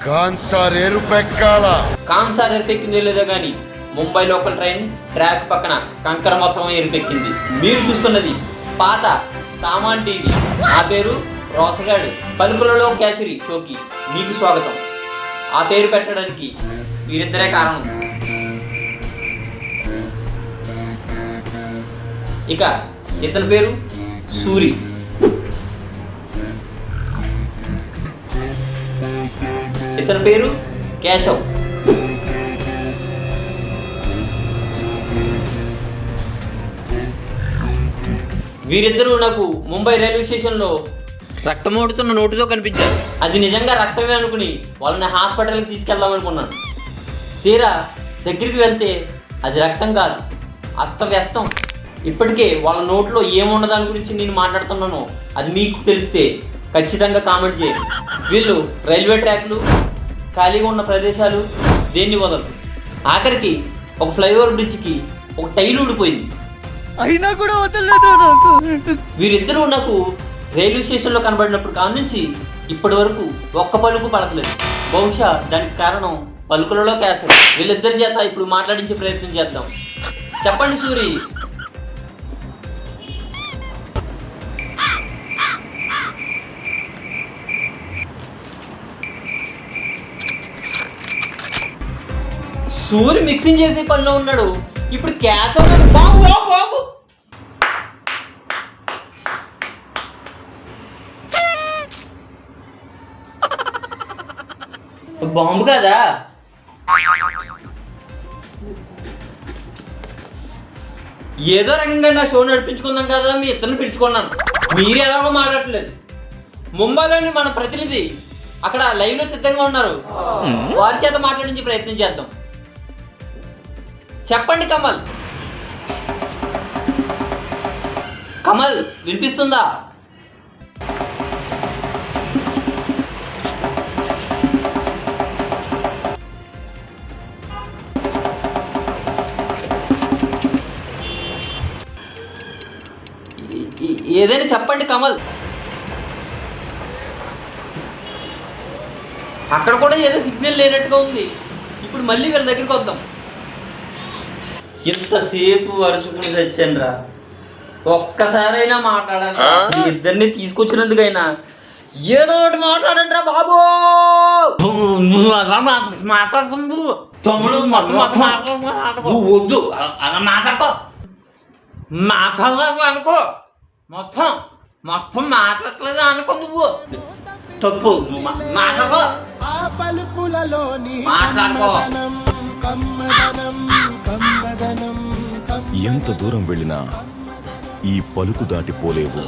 కాన్సార్ ఎరుపెక్కాల కాన్సార్ ఎరుపెక్కిందో లేదో కానీ Mumbai local train track పక్కన కంకర మొత్తం ఎరుపెక్కింది. మీరు చూస్తున్నది పాత సామాన్ టీవీ. నా పేరు రోసగాడు. పలుకులలో కేసరి షోకి మీకు స్వాగతం. ఆ పేరు పెట్టడానికి వీరిద్దరే కారణం. ఇక ఇతని పేరు సూరి. ఇతని పేరు కేశవ్. వీరిద్దరూ నాకు ముంబై రైల్వే స్టేషన్లో రక్తమోడుతున్న నోటుతో కనిపించారు. అది నిజంగా రక్తమే అనుకుని వాళ్ళని హాస్పిటల్కి తీసుకెళ్దాం అనుకున్నాను. తీరా దగ్గరికి వెళ్తే అది రక్తం కాదు, అస్తవ్యస్తం. ఇప్పటికే వాళ్ళ నోట్లో ఏమున్న దాని గురించి నేను మాట్లాడుతున్నానో అది మీకు తెలిస్తే ఖచ్చితంగా కామెంట్ చేయండి. వీళ్ళు రైల్వే ట్రాక్లు, ఖాళీగా ఉన్న ప్రదేశాలు దేన్ని వదలరు. ఆఖరికి ఒక ఫ్లైఓవర్ బ్రిడ్జ్కి ఒక టైల్ ఊడిపోయింది, అయినా కూడా వదలలేదు నాకు. వీరిద్దరూ నాకు రైల్వే స్టేషన్లో కనబడినప్పుడు కాడ నుంచి ఇప్పటి వరకు ఒక్క పలుకు పలకలేదు. బహుశా దానికి కారణం పలుకులలో కేసరి. వీళ్ళిద్దరి చేత ఇప్పుడు మాట్లాడించే ప్రయత్నం చేద్దాం. చెప్పండి సూరి. సూరి మిక్సింగ్ చేసే పనిలో ఉన్నాడు. ఇప్పుడు కేసరి బాబు బాబు బాబు బాంబు కదా. ఏదో రకంగా నా షో నడిపించుకుందాం కదా మీ ఇద్దరిని పిలుచుకున్నాను. మీరు ఎలాగో మాట్లాడట్లేదు. ముంబైలోని మన ప్రతినిధి అక్కడ లైవ్లో సిద్ధంగా ఉన్నారు. వారి చేత మాట్లాడించే ప్రయత్నం చేద్దాం. చెప్పండి కమల్. కమల్ వినిపిస్తుందా? ఏదైనా చెప్పండి కమల్. అక్కడ కూడా ఏదో సిగ్నల్ లేనట్టుగా ఉంది. ఇప్పుడు మళ్ళీ వీళ్ళ దగ్గరికి వద్దాం. ఎంతసేపు వరుసుకుని తెచ్చాను రా, ఒక్కసారైనా మాట్లాడండి. ఇద్దరిని తీసుకొచ్చినందుకైనా ఏదో ఒకటి మాట్లాడండి రా బాబు. మాట్లాడుకుందు తమ్ముడు వద్దు అలా మాట్లాడుకో. మాట్లాడలేదు అనుకో, మొత్తం మొత్తం మాట్లాడలేదు అనుకో. నువ్వు తప్పు. నువ్వు మాట్లాడుకో. మాట్లాడుకో. ఎంత దూరం వెళ్ళినా ఈ పలుకు దాటిపోలేవు.